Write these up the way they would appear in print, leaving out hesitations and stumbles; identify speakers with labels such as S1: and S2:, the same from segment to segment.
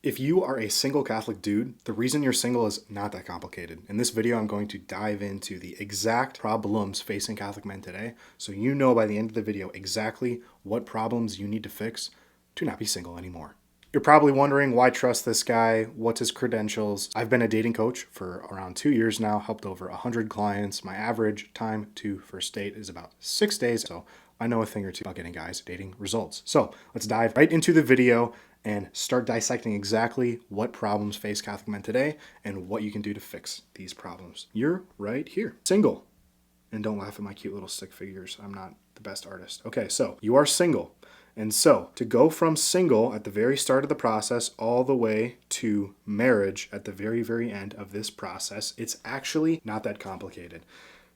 S1: If you are a single Catholic dude, the reason you're single is not that complicated. In this video, I'm going to dive into the exact problems facing Catholic men today, so you know by the end of the video exactly what problems you need to fix to not be single anymore. You're probably wondering, why trust this guy? What's his credentials? I've been a dating coach for around 2 years now, helped over 100 clients. My average time to first date is about 6 days, so I know a thing or two about getting guys dating results. So let's dive right into the video and start dissecting exactly what problems face Catholic men today and what you can do to fix these problems. You're right here. Single. And don't laugh at my cute little stick figures. I'm not the best artist. Okay, so you are single. And so to go from single at the very start of the process all the way to marriage at the very, very end of this process, it's actually not that complicated.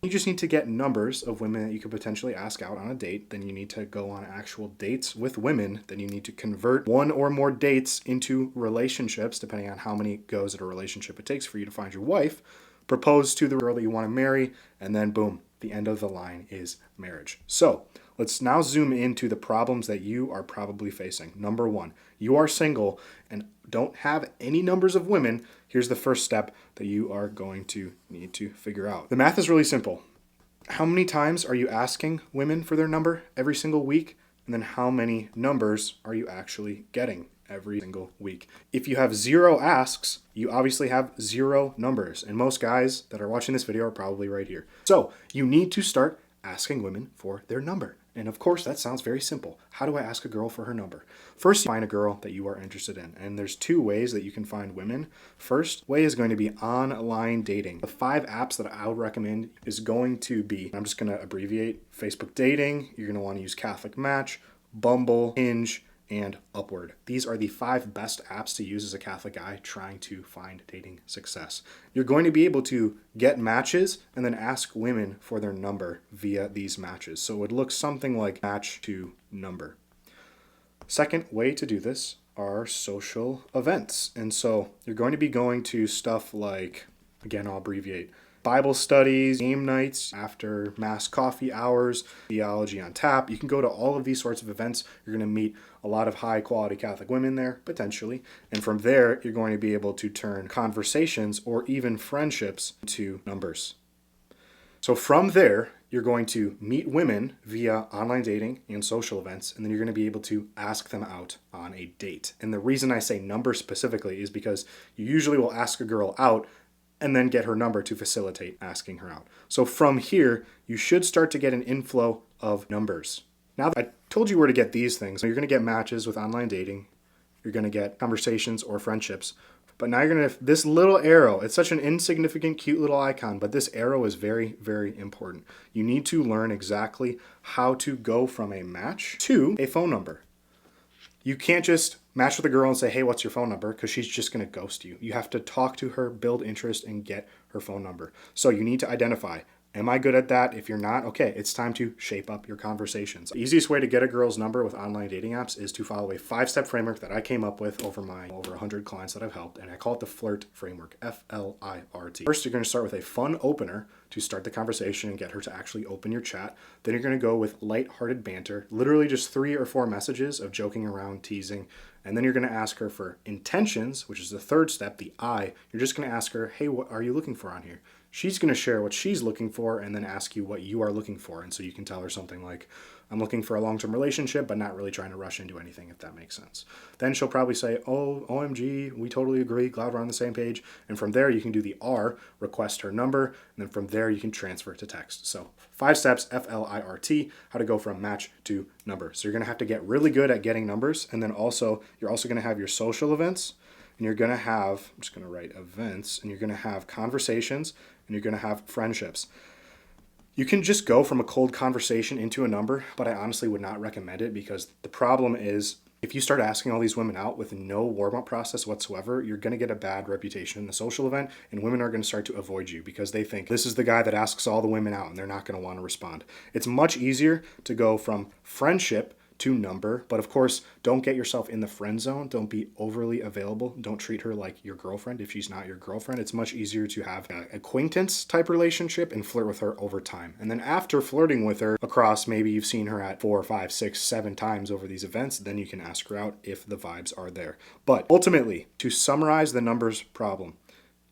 S1: You just need to get numbers of women that you could potentially ask out on a date. Then you need to go on actual dates with women. Then you need to convert one or more dates into relationships, depending on how many goes at a relationship it takes for you to find your wife. Propose to the girl that you want to marry, and then boom, the end of the line is marriage. So let's now zoom into the problems that you are probably facing. Number one, you are single and don't have any numbers of women. Here's the first step that you are going to need to figure out. The math is really simple. How many times are you asking women for their number every single week? And then how many numbers are you actually getting every single week? If you have 0 asks, you obviously have 0 numbers. And most guys that are watching this video are probably right here. So you need to start asking women for their number. And of course, that sounds very simple. How do I ask a girl for her number? First, you find a girl that you are interested in. And there's 2 ways that you can find women. First way is going to be online dating. The 5 apps that I would recommend is going to be, I'm just going to abbreviate, Facebook dating. You're going to want to use Catholic Match, Bumble, Hinge, and Upward. These are the 5 best apps to use as a Catholic guy trying to find dating success. You're going to be able to get matches and then ask women for their number via these matches. So it would look something like match to number. Second way to do this are social events. And so you're going to be going to stuff like, again, I'll abbreviate, Bible studies, game nights, after mass coffee hours, theology on tap. You can go to all of these sorts of events. You're going to meet a lot of high quality Catholic women there, potentially. And from there, you're going to be able to turn conversations or even friendships into numbers. So from there, you're going to meet women via online dating and social events, and then you're going to be able to ask them out on a date. And the reason I say number specifically is because you usually will ask a girl out and then get her number to facilitate asking her out. So from here, you should start to get an inflow of numbers. Now that I told you where to get these things, you're going to get matches with online dating, you're going to get conversations or friendships, but now you're going to, this little arrow, it's such an insignificant, cute little icon, but this arrow is very, very important. You need to learn exactly how to go from a match to a phone number. You can't just match with a girl and say, hey, what's your phone number? Because she's just going to ghost you. You have to talk to her, build interest, and get her phone number. So you need to identify, am I good at that? If you're not, okay, it's time to shape up your conversations. The easiest way to get a girl's number with online dating apps is to follow a 5-step framework that I came up with over 100 clients that I've helped, and I call it the FLIRT framework, F-L-I-R-T. First, you're going to start with a fun opener to start the conversation and get her to actually open your chat. Then you're going to go with lighthearted banter, literally just 3 or 4 messages of joking around, teasing. And then you're going to ask her for intentions, which is the 3rd step, the I. You're just going to ask her, hey, what are you looking for on here? She's going to share what she's looking for and then ask you what you are looking for. And so you can tell her something like, I'm looking for a long-term relationship, but not really trying to rush into anything, if that makes sense. Then she'll probably say, oh, OMG, we totally agree, glad we're on the same page. And from there, you can do the R, request her number, and then from there, you can transfer to text. So 5 steps, F-L-I-R-T, how to go from match to number. So you're going to have to get really good at getting numbers. And then also, you're also going to have your social events, and you're going to have, I'm just going to write events, and you're going to have conversations, and you're going to have friendships. You can just go from a cold conversation into a number, but I honestly would not recommend it because the problem is if you start asking all these women out with no warm-up process whatsoever, you're going to get a bad reputation in the social event, and women are going to start to avoid you because they think this is the guy that asks all the women out and they're not going to want to respond. It's much easier to go from friendship to number. But of course, don't get yourself in the friend zone. Don't be overly available. Don't treat her like your girlfriend if she's not your girlfriend. It's much easier to have an acquaintance type relationship and flirt with her over time. And then after flirting with her across, maybe you've seen her at 4, 5, 6, 7 times over these events, then you can ask her out if the vibes are there. But ultimately, to summarize the numbers problem,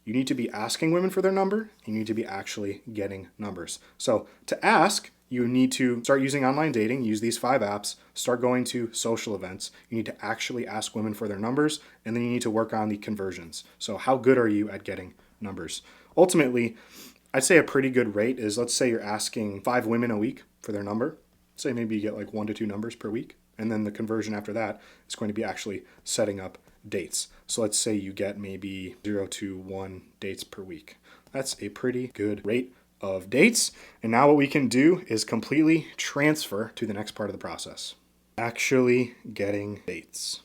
S1: you need to be asking women for their number. You need to be actually getting numbers. So to ask, you need to start using online dating, use these 5 apps, start going to social events. You need to actually ask women for their numbers, and then you need to work on the conversions. So how good are you at getting numbers? Ultimately, I'd say a pretty good rate is, let's say you're asking 5 women a week for their number. Say maybe you get like 1 to 2 numbers per week. And then the conversion after that is going to be actually setting up dates. So let's say you get maybe 0 to 1 dates per week. That's a pretty good rate of dates. And now what we can do is completely transfer to the next part of the process. Actually getting dates.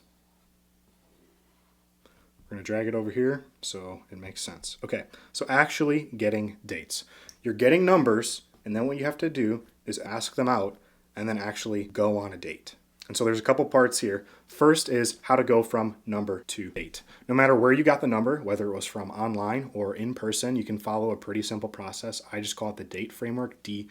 S1: We're going to drag it over here so it makes sense. Okay, so actually getting dates. You're getting numbers, and then what you have to do is ask them out and then actually go on a date. And so there's a couple parts here. First is how to go from number to date. No matter where you got the number, whether it was from online or in person, you can follow a pretty simple process. I just call it the DATE framework, DATE.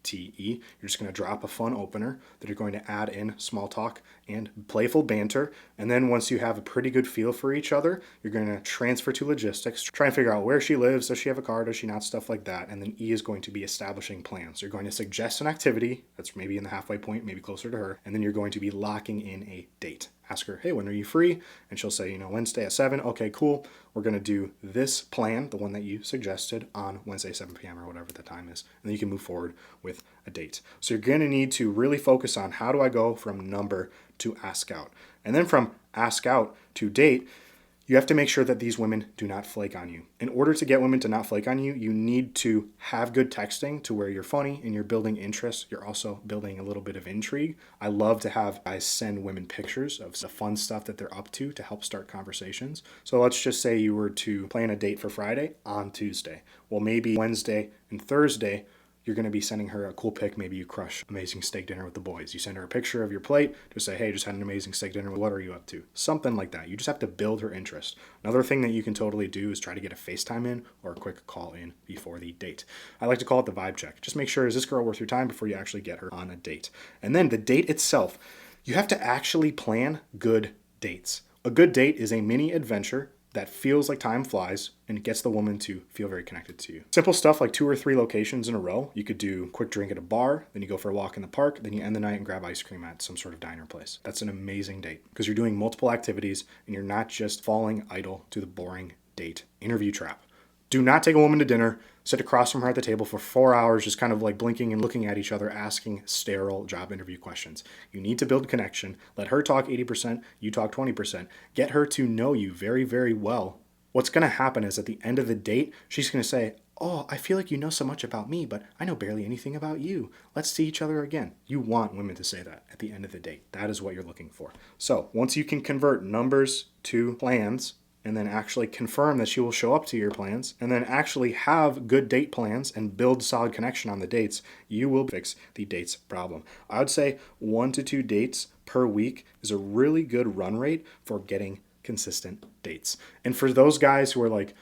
S1: You're just going to drop a fun opener that you're going to add in small talk and playful banter. And then once you have a pretty good feel for each other, you're going to transfer to logistics, try and figure out where she lives, does she have a car, does she not, stuff like that. And then E is going to be establishing plans. You're going to suggest an activity that's maybe in the halfway point, maybe closer to her, and then you're going to be locking in a date. Ask her, hey, when are you free? And she'll say, Wednesday at 7. Okay, cool. We're going to do this plan, the one that you suggested, on Wednesday, 7 p.m. or whatever the time is. And then you can move forward with a date. So you're going to need to really focus on how do I go from number to ask out. And then from ask out to date, you have to make sure that these women do not flake on you. In order to get women to not flake on you, you need to have good texting to where you're funny and you're building interest. You're also building a little bit of intrigue. I love to have guys send women pictures of the fun stuff that they're up to help start conversations. So let's just say you were to plan a date for Friday on Tuesday. Well, maybe Wednesday and Thursday, you're going to be sending her a cool pic. Maybe you crush amazing steak dinner with the boys. You send her a picture of your plate to say, hey, just had an amazing steak dinner. What are you up to? Something like that. You just have to build her interest. Another thing that you can totally do is try to get a FaceTime in or a quick call in before the date. I like to call it the vibe check. Just make sure, is this girl worth your time before you actually get her on a date? And then the date itself, you have to actually plan good dates. A good date is a mini adventure that feels like time flies and gets the woman to feel very connected to you. Simple stuff like 2 or 3 locations in a row. You could do a quick drink at a bar, then you go for a walk in the park, then you end the night and grab ice cream at some sort of diner place. That's an amazing date because you're doing multiple activities and you're not just falling idle to the boring date interview trap. Do not take a woman to dinner, sit across from her at the table for 4 hours, just kind of like blinking and looking at each other, asking sterile job interview questions. You need to build connection. Let her talk 80%, you talk 20%. Get her to know you very, very well. What's going to happen is at the end of the date, she's going to say, oh, I feel like you know so much about me, but I know barely anything about you. Let's see each other again. You want women to say that at the end of the date. That is what you're looking for. So once you can convert numbers to plans, and then actually confirm that she will show up to your plans, and then actually have good date plans and build solid connection on the dates, you will fix the dates problem. I would say 1 to 2 dates per week is a really good run rate for getting consistent dates. And for those guys who are like,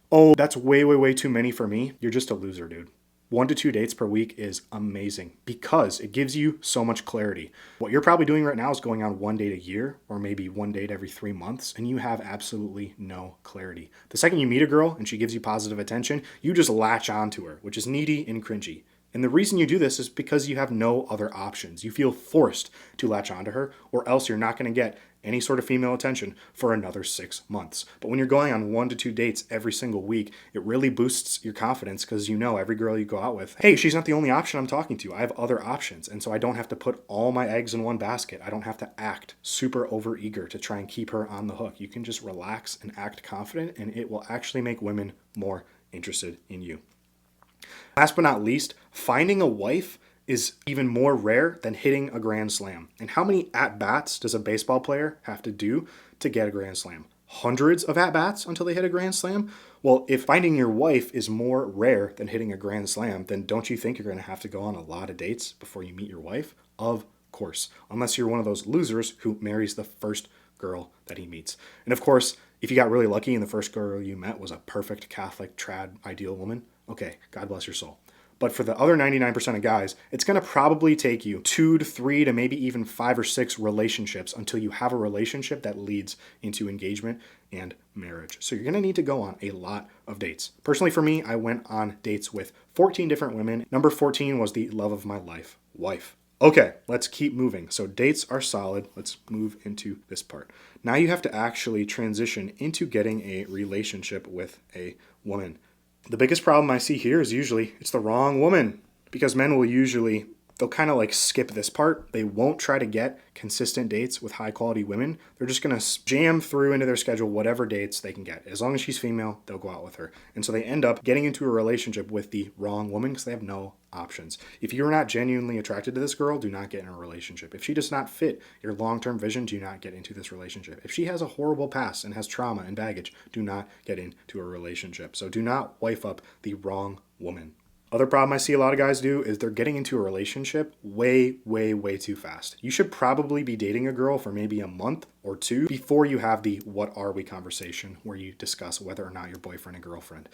S1: oh, that's way, way, way too many for me, you're just a loser, dude. 1 to 2 dates per week is amazing because it gives you so much clarity. What you're probably doing right now is going on 1 date a year or maybe 1 date every 3 months, and you have absolutely no clarity. The second you meet a girl and she gives you positive attention, you just latch onto her, which is needy and cringy. And the reason you do this is because you have no other options. You feel forced to latch onto her, or else you're not going to get any sort of female attention for another 6 months. But when you're going on 1 to 2 dates every single week, it really boosts your confidence because you know every girl you go out with, hey, she's not the only option I'm talking to. I have other options. And so I don't have to put all my eggs in one basket. I don't have to act super overeager to try and keep her on the hook. You can just relax and act confident, and it will actually make women more interested in you. Last but not least, finding a wife is even more rare than hitting a grand slam. And how many at-bats does a baseball player have to do to get a grand slam? Hundreds of at-bats until they hit a grand slam? Well, if finding your wife is more rare than hitting a grand slam, then don't you think you're going to have to go on a lot of dates before you meet your wife? Of course, unless you're one of those losers who marries the first girl that he meets. And of course, if you got really lucky and the first girl you met was a perfect Catholic trad ideal woman, okay, God bless your soul. But for the other 99% of guys, it's going to probably take you 2 to 3 to maybe even 5 or 6 relationships until you have a relationship that leads into engagement and marriage. So you're going to need to go on a lot of dates. Personally, for me, I went on dates with 14 different women. Number 14 was the love of my life, wife. Okay, let's keep moving. So dates are solid. Let's move into this part. Now you have to actually transition into getting a relationship with a woman. The biggest problem I see here is usually it's the wrong woman, because men will usually, they'll kind of like skip this part. They won't try to get consistent dates with high quality women. They're just going to jam through into their schedule whatever dates they can get. As long as she's female, they'll go out with her. And so they end up getting into a relationship with the wrong woman because they have no options. If you're not genuinely attracted to this girl, do not get in a relationship. If she does not fit your long-term vision, do not get into this relationship. If she has a horrible past and has trauma and baggage, do not get into a relationship. So do not wife up the wrong woman. Other problem I see a lot of guys do is they're getting into a relationship way, way, way too fast. You should probably be dating a girl for maybe a month or 2 before you have the what are we conversation where you discuss whether or not you're boyfriend and girlfriend.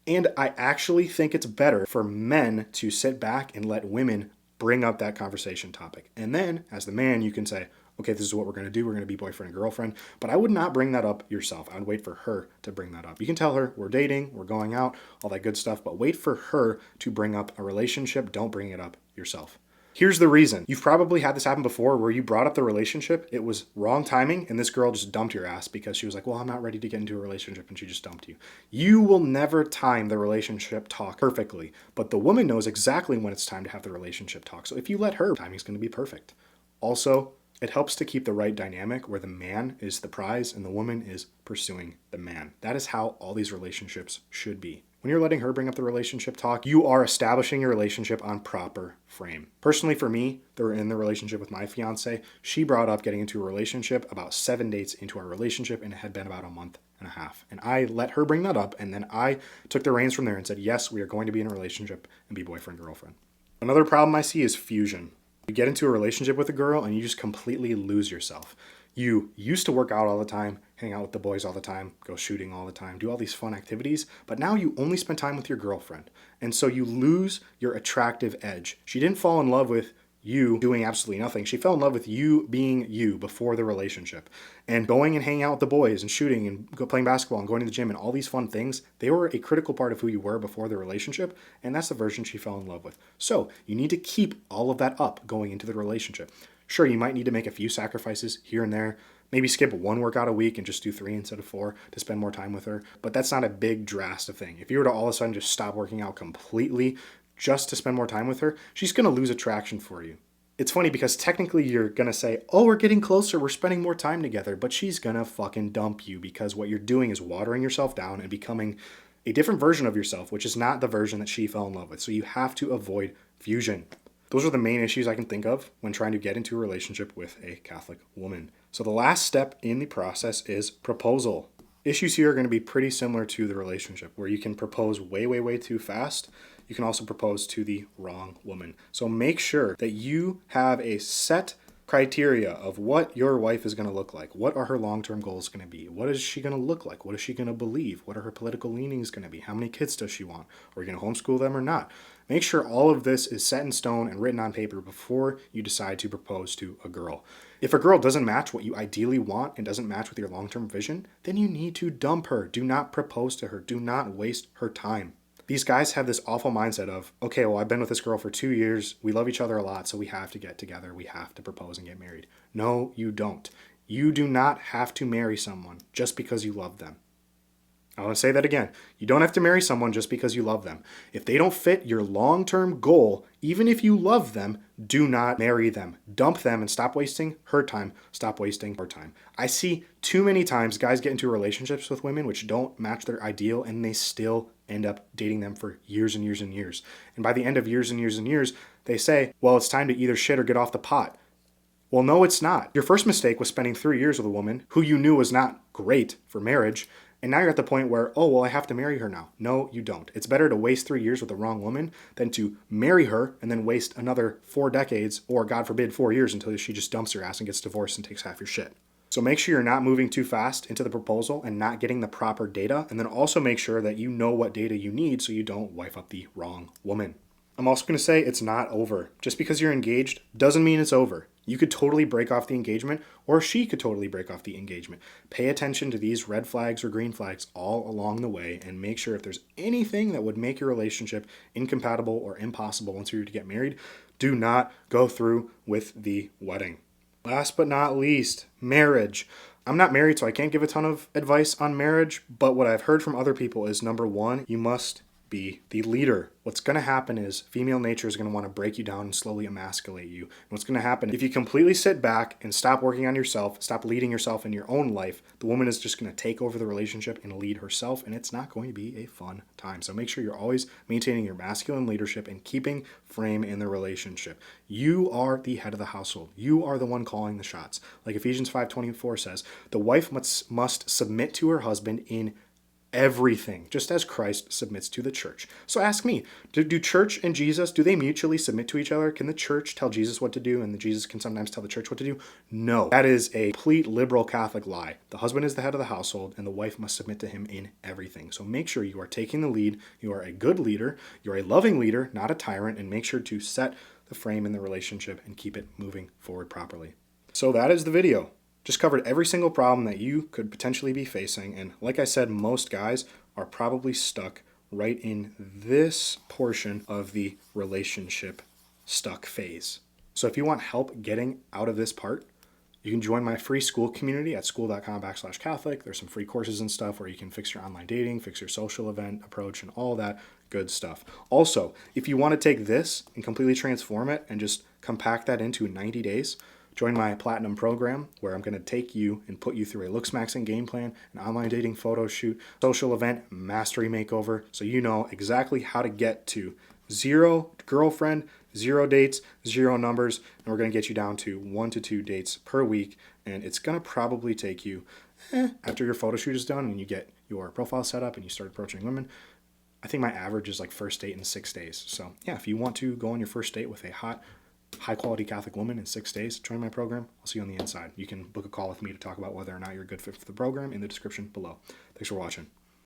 S1: And I actually think it's better for men to sit back and let women bring up that conversation topic. And then as the man, you can say, okay, this is what we're going to do. We're going to be boyfriend and girlfriend. But I would not bring that up yourself. I would wait for her to bring that up. You can tell her we're dating, we're going out, all that good stuff, but wait for her to bring up a relationship. Don't bring it up yourself. Here's the reason. You've probably had this happen before where you brought up the relationship. It was wrong timing and this girl just dumped your ass because she was like, well, I'm not ready to get into a relationship, and she just dumped you. You will never time the relationship talk perfectly, but the woman knows exactly when it's time to have the relationship talk. So if you let her, timing's going to be perfect. Also, it helps to keep the right dynamic where the man is the prize and the woman is pursuing the man. That is how all these relationships should be. When you're letting her bring up the relationship talk, you are establishing your relationship on proper frame. Personally, for me, they're in the relationship with my fiance. She brought up getting into a relationship about 7 dates into our relationship, and it had been about a month and a half. And I let her bring that up, and then I took the reins from there and said, yes, we are going to be in a relationship and be boyfriend, girlfriend. Another problem I see is fusion. You get into a relationship with a girl and you just completely lose yourself. You used to work out all the time, hang out with the boys all the time, go shooting all the time, do all these fun activities, but now you only spend time with your girlfriend. And so you lose your attractive edge. She didn't fall in love with you doing absolutely nothing. She fell in love with you being you before the relationship. And going and hanging out with the boys and shooting and playing basketball and going to the gym and all these fun things, they were a critical part of who you were before the relationship, and that's the version she fell in love with. So you need to keep all of that up going into the relationship. Sure, you might need to make a few sacrifices here and there, maybe skip 1 workout a week and just do 3 instead of 4 to spend more time with her, but that's not a big drastic thing. If you were to all of a sudden just stop working out completely just to spend more time with her, she's going to lose attraction for you. It's funny because technically you're going to say, oh, we're getting closer, we're spending more time together, but she's going to fucking dump you because what you're doing is watering yourself down and becoming a different version of yourself, which is not the version that she fell in love with. So you have to avoid fusion. Those are the main issues I can think of when trying to get into a relationship with a Catholic woman. So the last step in the process is proposal. Issues here are going to be pretty similar to the relationship, where you can propose way, way, way too fast. You can also propose to the wrong woman. So make sure that you have a set criteria of what your wife is going to look like. What are her long-term goals going to be? What is she going to look like? What is she going to believe? What are her political leanings going to be? How many kids does she want? Are you going to homeschool them or not? Make sure all of this is set in stone and written on paper before you decide to propose to a girl. If a girl doesn't match what you ideally want and doesn't match with your long-term vision, then you need to dump her. Do not propose to her. Do not waste her time. These guys have this awful mindset of, okay, well, I've been with this girl for 2 years. We love each other a lot, so we have to get together. We have to propose and get married. No, you don't. You do not have to marry someone just because you love them. I want to say that again. You don't have to marry someone just because you love them. If they don't fit your long-term goal, even if you love them, do not marry them. Dump them and stop wasting her time. Stop wasting her time. I see too many times guys get into relationships with women which don't match their ideal, and they still end up dating them for years and years and years. And by the end of years and years and years, they say, well, it's time to either shit or get off the pot. Well, no, it's not. Your first mistake was spending 3 years with a woman who you knew was not great for marriage. And now you're at the point where, oh, well, I have to marry her now. No, you don't. It's better to waste 3 years with the wrong woman than to marry her and then waste another 4 decades, or God forbid, 4 years until she just dumps your ass and gets divorced and takes half your shit. So make sure you're not moving too fast into the proposal and not getting the proper data. And then also make sure that you know what data you need so you don't wife up the wrong woman. I'm also going to say it's not over. Just because you're engaged doesn't mean it's over. You could totally break off the engagement, or she could totally break off the engagement. Pay attention to these red flags or green flags all along the way and make sure if there's anything that would make your relationship incompatible or impossible once you're to get married, do not go through with the wedding. Last but not least, marriage. I'm not married, so I can't give a ton of advice on marriage, but what I've heard from other people is, number one, you must be the leader. What's going to happen is female nature is going to want to break you down and slowly emasculate you. And what's going to happen if you completely sit back and stop working on yourself, stop leading yourself in your own life, the woman is just going to take over the relationship and lead herself, and it's not going to be a fun time. So make sure you're always maintaining your masculine leadership and keeping frame in the relationship. You are the head of the household. You are the one calling the shots. Like Ephesians 5:24 says, the wife must submit to her husband in everything, just as Christ submits to the church. So ask me, do church and Jesus, do they mutually submit to each other? Can the church tell Jesus what to do and the Jesus can sometimes tell the church what to do? No, that is a complete liberal Catholic lie. The husband is the head of the household and the wife must submit to him in everything. So make sure you are taking the lead. You are a good leader. You're a loving leader, not a tyrant, and make sure to set the frame in the relationship and keep it moving forward properly. So that is the video. Just covered every single problem that you could potentially be facing. And like I said, most guys are probably stuck right in this portion of the relationship stuck phase. So if you want help getting out of this part, you can join my free school community at school.com/Catholic. There's some free courses and stuff where you can fix your online dating, fix your social event approach, and all that good stuff. Also, if you want to take this and completely transform it and just compact that into 90 days, join my Platinum program where I'm going to take you and put you through a looks maxing game plan, an online dating photo shoot, social event, mastery makeover, so you know exactly how to get to 0 girlfriend, 0 dates, 0 numbers, and we're going to get you down to 1 to 2 dates per week, and it's going to probably take you, after your photo shoot is done and you get your profile set up and you start approaching women, I think my average is like first date in 6 days. So yeah, if you want to go on your first date with a high-quality Catholic woman in 6 days, join my program. I'll see you on the inside. You can book a call with me to talk about whether or not you're a good fit for the program in the description below. Thanks for watching.